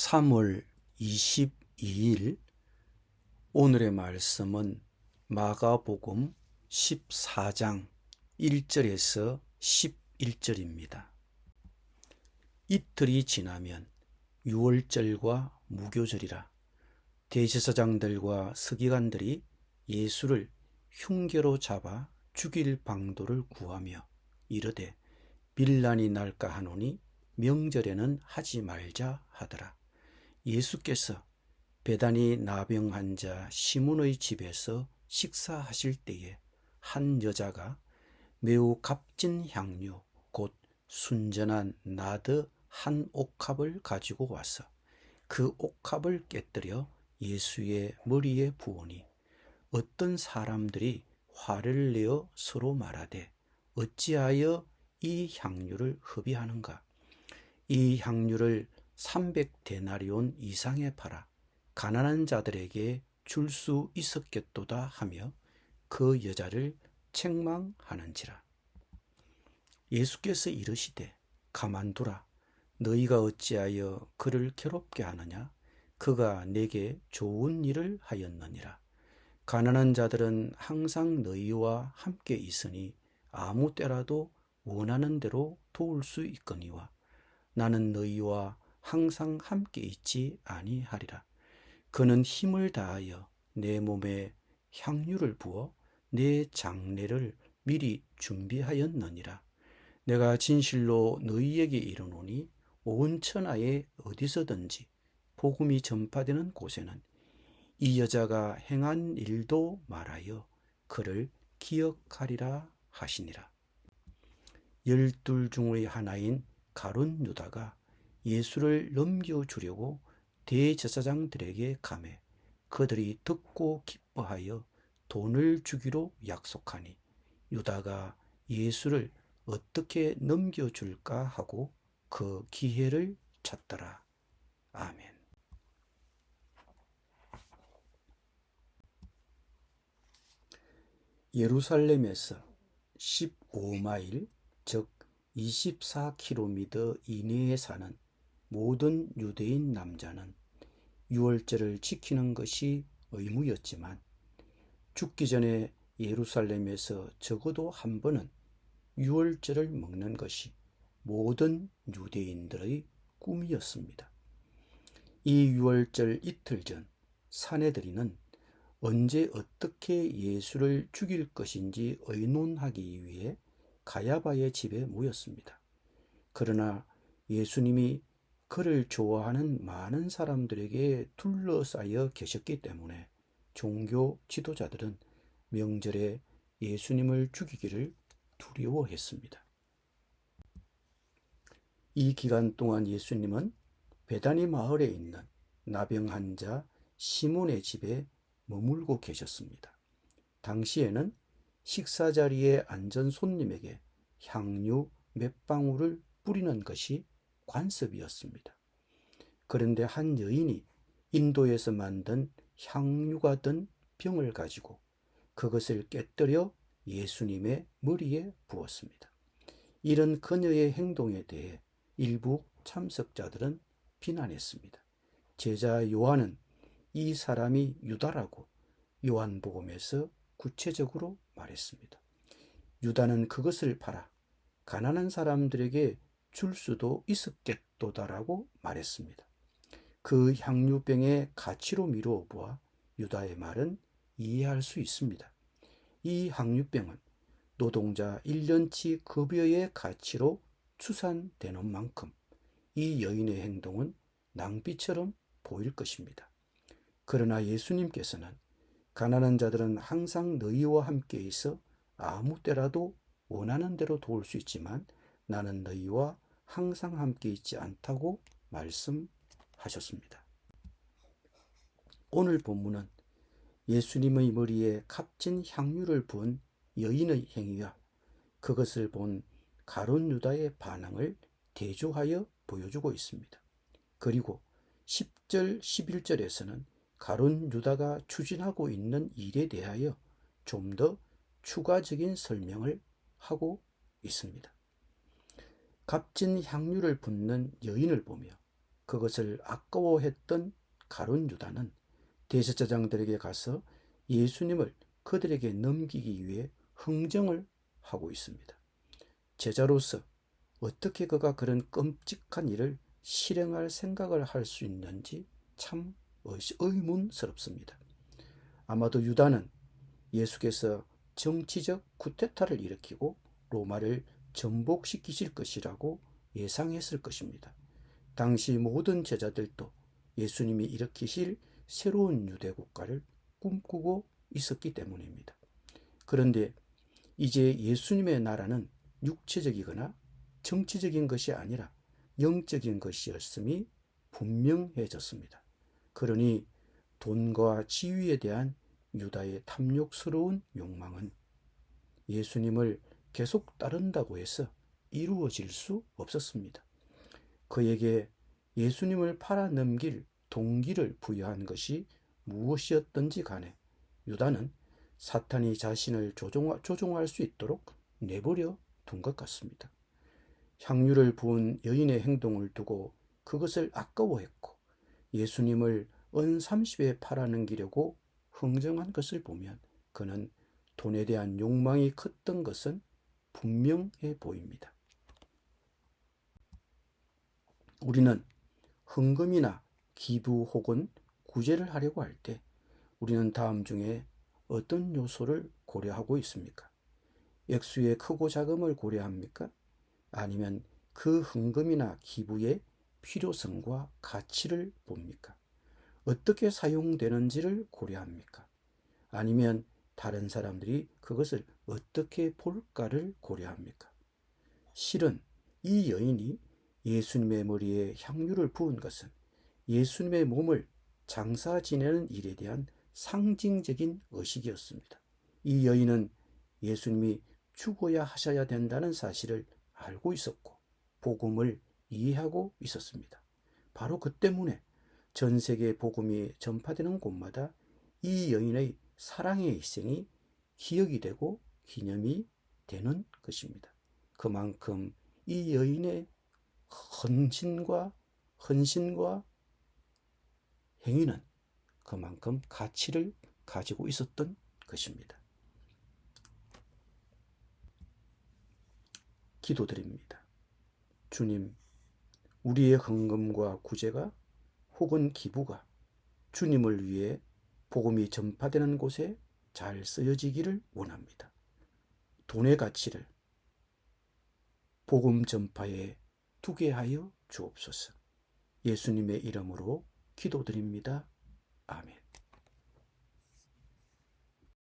3월 22일 오늘의 말씀은 마가복음 14장 1절에서 11절입니다. 이틀이 지나면 유월절과 무교절이라 대제사장들과 서기관들이 예수를 흉계로 잡아 죽일 방도를 구하며 이르되 빌란이 날까 하노니 명절에는 하지 말자 하더라. 예수께서 베다니 나병 환자 시몬의 집에서 식사하실 때에 한 여자가 매우 값진 향유 곧 순전한 나드 한 옥합을 가지고 와서 그 옥합을 깨뜨려 예수의 머리에 부으니 어떤 사람들이 화를 내어 서로 말하되 어찌하여 이 향유를 허비하는가? 이 향유를 300데나리온 이상에 팔아 가난한 자들에게 줄 수 있었겠도다 하며 그 여자를 책망하는지라. 예수께서 이르시되 가만두라. 너희가 어찌하여 그를 괴롭게 하느냐? 그가 내게 좋은 일을 하였느니라. 가난한 자들은 항상 너희와 함께 있으니 아무 때라도 원하는 대로 도울 수 있거니와 나는 너희와 항상 함께 있지 아니하리라. 그는 힘을 다하여 내 몸에 향유를 부어 내 장례를 미리 준비하였느니라. 내가 진실로 너희에게 이르노니 온 천하에 어디서든지 복음이 전파되는 곳에는 이 여자가 행한 일도 말하여 그를 기억하리라 하시니라. 12 중의 하나인 가룟 유다가 예수를 넘겨주려고 대제사장들에게 가매 그들이 듣고 기뻐하여 돈을 주기로 약속하니 유다가 예수를 어떻게 넘겨줄까 하고 그 기회를 찾더라. 아멘. 예루살렘에서 15마일 즉 24km 이내에 사는 모든 유대인 남자는 유월절을 지키는 것이 의무였지만 죽기 전에 예루살렘에서 적어도 한 번은 유월절을 먹는 것이 모든 유대인들의 꿈이었습니다. 이 유월절 이틀 전 사내들이는 언제 어떻게 예수를 죽일 것인지 의논하기 위해 가야바의 집에 모였습니다. 그러나 예수님이 그를 좋아하는 많은 사람들에게 둘러싸여 계셨기 때문에 종교 지도자들은 명절에 예수님을 죽이기를 두려워했습니다. 이 기간 동안 예수님은 베다니 마을에 있는 나병 환자 시몬의 집에 머물고 계셨습니다. 당시에는 식사 자리에 앉은 손님에게 향유 몇 방울을 뿌리는 것이 관습이었습니다. 그런데 한 여인이 인도에서 만든 향유가 든 병을 가지고 그것을 깨뜨려 예수님의 머리에 부었습니다. 이런 그녀의 행동에 대해 일부 참석자들은 비난했습니다. 제자 요한은 이 사람이 유다라고 요한복음에서 구체적으로 말했습니다. 유다는 그것을 팔아 가난한 사람들에게 줄 수도 있었겠도다라고 말했습니다. 그 향유병의 가치로 미루어 보아 유다의 말은 이해할 수 있습니다. 이 향유병은 노동자 1년치 급여의 가치로 추산되는 만큼 이 여인의 행동은 낭비처럼 보일 것입니다. 그러나 예수님께서는 가난한 자들은 항상 너희와 함께 있어 아무 때라도 원하는 대로 도울 수 있지만 나는 너희와 항상 함께 있지 않다고 말씀하셨습니다. 오늘 본문은 예수님의 머리에 값진 향유를 부은 여인의 행위와 그것을 본 가룟 유다의 반응을 대조하여 보여주고 있습니다. 그리고 10절, 11절에서는 가룟 유다가 추진하고 있는 일에 대하여 좀 더 추가적인 설명을 하고 있습니다. 값진 향유를 붓는 여인을 보며 그것을 아까워했던 가룟 유다는 대제사장들에게 가서 예수님을 그들에게 넘기기 위해 흥정을 하고 있습니다. 제자로서 어떻게 그가 그런 끔찍한 일을 실행할 생각을 할 수 있는지 참 의문스럽습니다. 아마도 유다는 예수께서 정치적 쿠데타를 일으키고 로마를 전복시키실 것이라고 예상했을 것입니다. 당시 모든 제자들도 예수님이 일으키실 새로운 유대 국가를 꿈꾸고 있었기 때문입니다. 그런데 이제 예수님의 나라는 육체적이거나 정치적인 것이 아니라 영적인 것이었음이 분명해졌습니다. 그러니 돈과 지위에 대한 유다의 탐욕스러운 욕망은 예수님을 계속 따른다고 해서 이루어질 수 없었습니다. 그에게 예수님을 팔아넘길 동기를 부여한 것이 무엇이었던지 간에 유다는 사탄이 자신을 조종할 수 있도록 내버려 둔 것 같습니다. 향유를 부은 여인의 행동을 두고 그것을 아까워했고 예수님을 은 30에 팔아넘기려고 흥정한 것을 보면 그는 돈에 대한 욕망이 컸던 것은 분명해 보입니다. 우리는 헌금이나 기부 혹은 구제를 하려고 할 때 우리는 다음 중에 어떤 요소를 고려하고 있습니까? 액수의 크고 작음을 고려합니까? 아니면 그 헌금이나 기부의 필요성과 가치를 봅니까? 어떻게 사용되는지를 고려합니까? 아니면 다른 사람들이 그것을 어떻게 볼까를 고려합니까? 실은 이 여인이 예수님의 머리에 향유를 부은 것은 예수님의 몸을 장사 지내는 일에 대한 상징적인 의식이었습니다. 이 여인은 예수님이 죽어야 하셔야 된다는 사실을 알고 있었고 복음을 이해하고 있었습니다. 바로 그 때문에 전 세계 복음이 전파되는 곳마다 이 여인의 사랑의 희생이 기억이 되고 기념이 되는 것입니다. 그만큼 이 여인의 헌신과 행위는 그만큼 가치를 가지고 있었던 것입니다. 기도드립니다. 주님, 우리의 헌금과 구제가 혹은 기부가 주님을 위해 복음이 전파되는 곳에 잘 쓰여지기를 원합니다. 돈의 가치를 복음 전파에 두게 하여 주옵소서. 예수님의 이름으로 기도드립니다. 아멘.